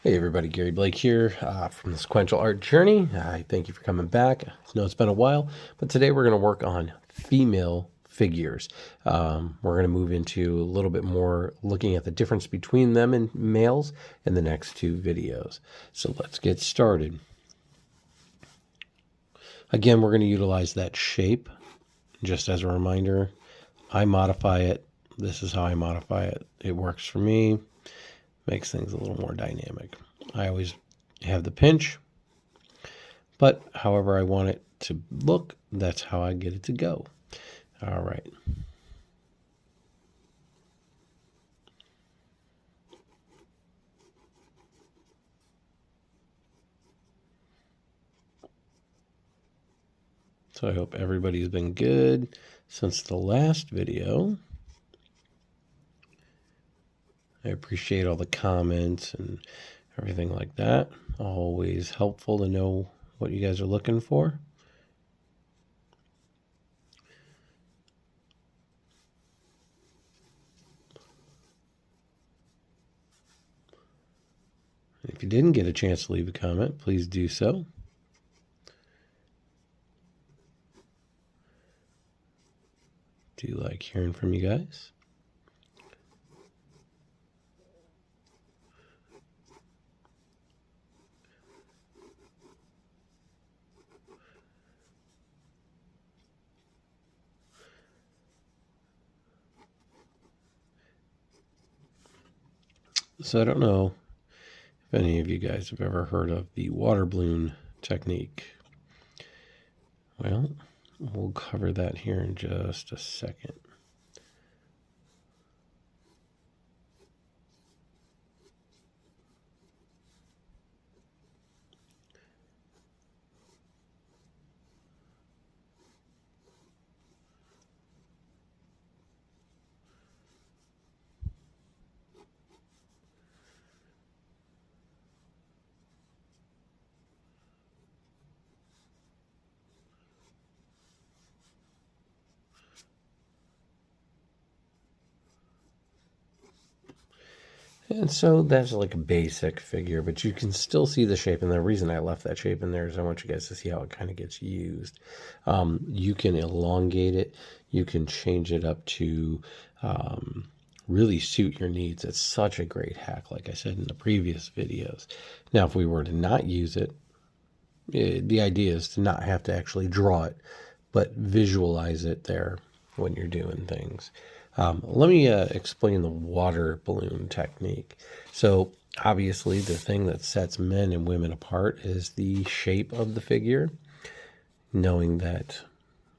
Hey everybody, Gary Blake here from the Sequential Art Journey. I thank you for coming back. I know it's been a while, but today we're going to work on female figures. We're going to move into a little bit more looking at the difference between them and males in the next two videos. So let's get started. Again, we're going to utilize that shape. Just as a reminder, I modify it. This is how I modify it. It works for me. Makes things a little more dynamic. I always have the pinch, but however I want it to look, that's how I get it to go. All right. So I hope everybody's been good since the last video. I appreciate all the comments and everything like that. Always helpful to know what you guys are looking for. If you didn't get a chance to leave a comment, please do so. Do like hearing from you guys. So I don't know if any of you guys have ever heard of the water balloon technique. Well, we'll cover that here in just a second. And so that's like a basic figure, but you can still see the shape. And the reason I left that shape in there is I want you guys to see how it kind of gets used. You can elongate it. You can change it up to really suit your needs. It's such a great hack, like I said in the previous videos. Now, if we were to not use it, the idea is to not have to actually draw it, but visualize it there when you're doing things. Let me explain the water balloon technique. So obviously the thing that sets men and women apart is the shape of the figure, knowing that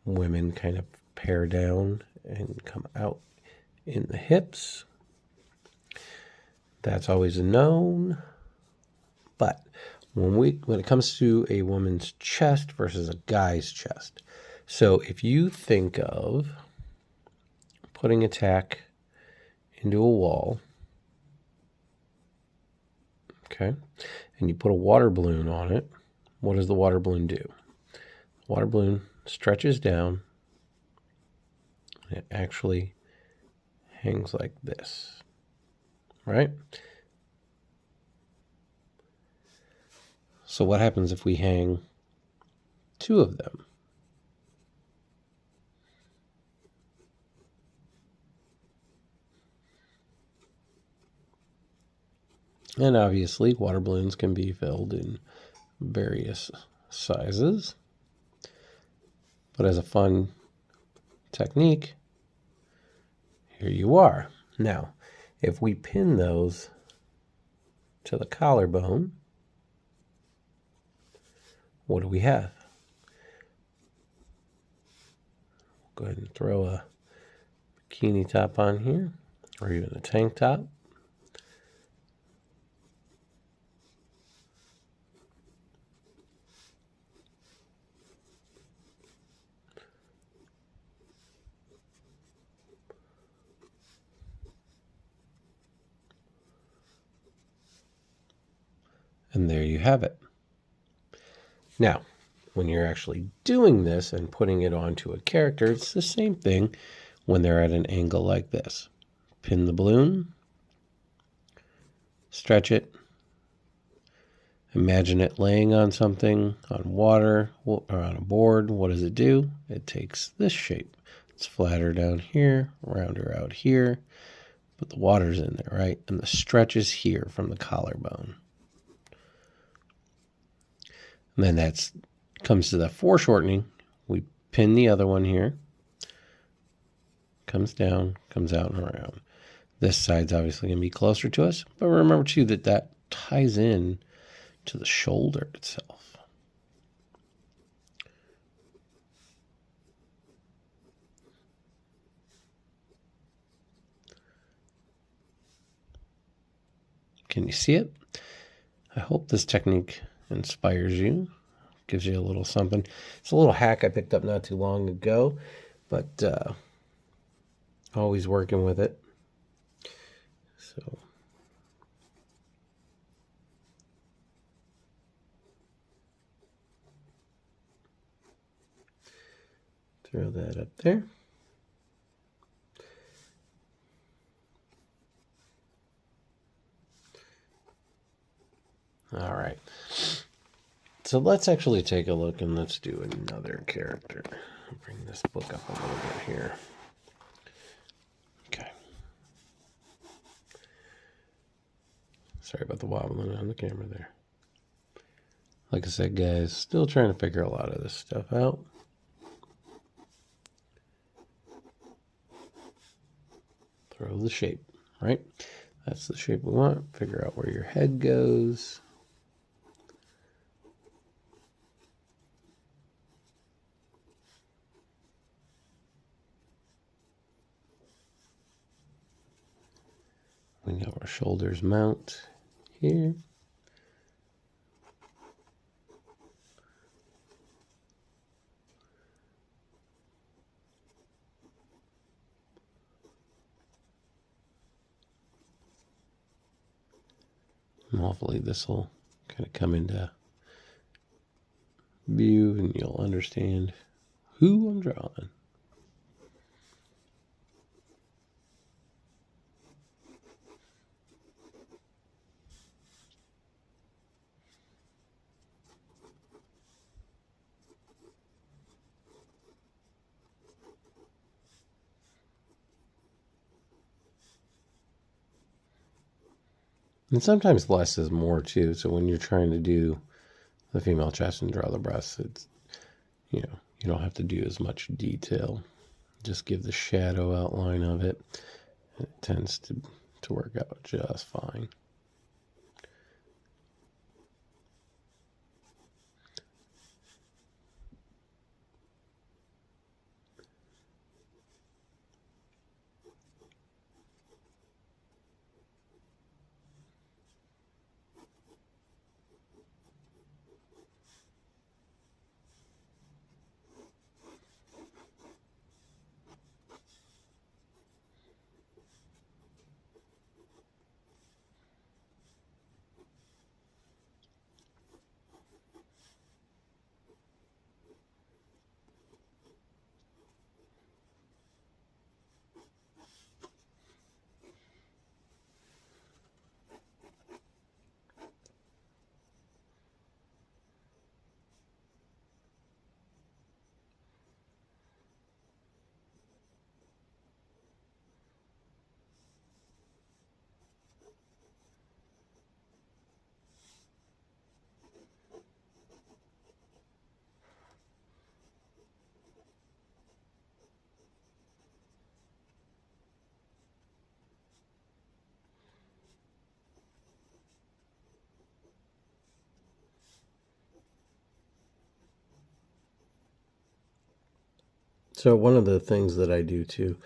women kind of pare down and come out in the hips. That's always a known. But when it comes to a woman's chest versus a guy's chest, so if you think of putting a tack into a wall, okay, and you put a water balloon on it, what does the water balloon do? The water balloon stretches down, and it actually hangs like this, right? So what happens if we hang two of them? And obviously, water balloons can be filled in various sizes. But as a fun technique, here you are. Now, if we pin those to the collarbone, what do we have? Go ahead and throw a bikini top on here, or even a tank top. And there you have it. Now, when you're actually doing this and putting it onto a character, it's the same thing when they're at an angle like this. Pin the balloon, stretch it, Imagine it laying on something, on water, or on a board. What does it do? It takes this shape. It's flatter down here, rounder out here, but the water's in there, right? And the stretch is here from the collarbone. And then that comes to the foreshortening. We pin the other one here. Comes down, comes out and around. This side's obviously going to be closer to us, but remember too that ties in to the shoulder itself. Can you see it? I hope this technique inspires you, gives you a little something. It's a little hack I picked up not too long ago, but always working with it. So throw that up there. All right. So let's actually take a look and let's do another character. I'll bring this book up a little bit here. Okay. Sorry about the wobbling on the camera there. Like I said, guys, still trying to figure a lot of this stuff out. Throw the shape, right? That's the shape we want. Figure out where your head goes. We know our shoulders mount here. And hopefully this will kind of come into view and you'll understand who I'm drawing. And sometimes less is more too. So when you're trying to do the female chest and draw the breasts, it's, you don't have to do as much detail. Just give the shadow outline of it. It tends to work out just fine. So one of the things that I do too,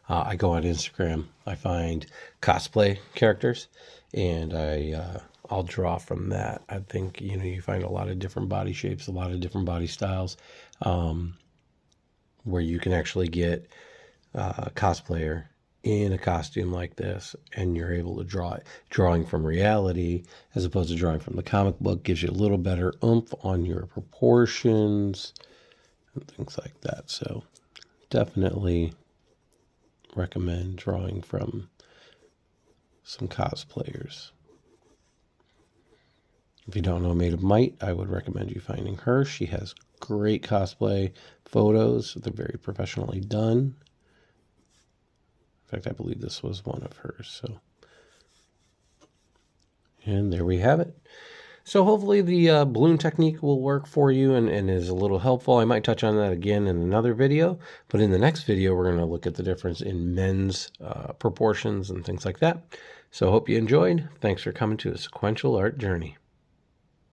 I go on Instagram, I find cosplay characters, and I'll draw from that. I think you find a lot of different body shapes, a lot of different body styles, where you can actually get a cosplayer in a costume like this, and you're able to draw it. Drawing from reality as opposed to drawing from the comic book gives you a little better oomph on your proportions and things like that. So definitely recommend drawing from some cosplayers. If you don't know Maid of Might, I would recommend you finding her. She has great cosplay photos. They're very professionally done. In fact, I believe this was one of hers. So, and there we have it. So hopefully the balloon technique will work for you and is a little helpful. I might touch on that again in another video, but in the next video, we're going to look at the difference in men's proportions and things like that. So hope you enjoyed. Thanks for coming to a Sequential Art Journey.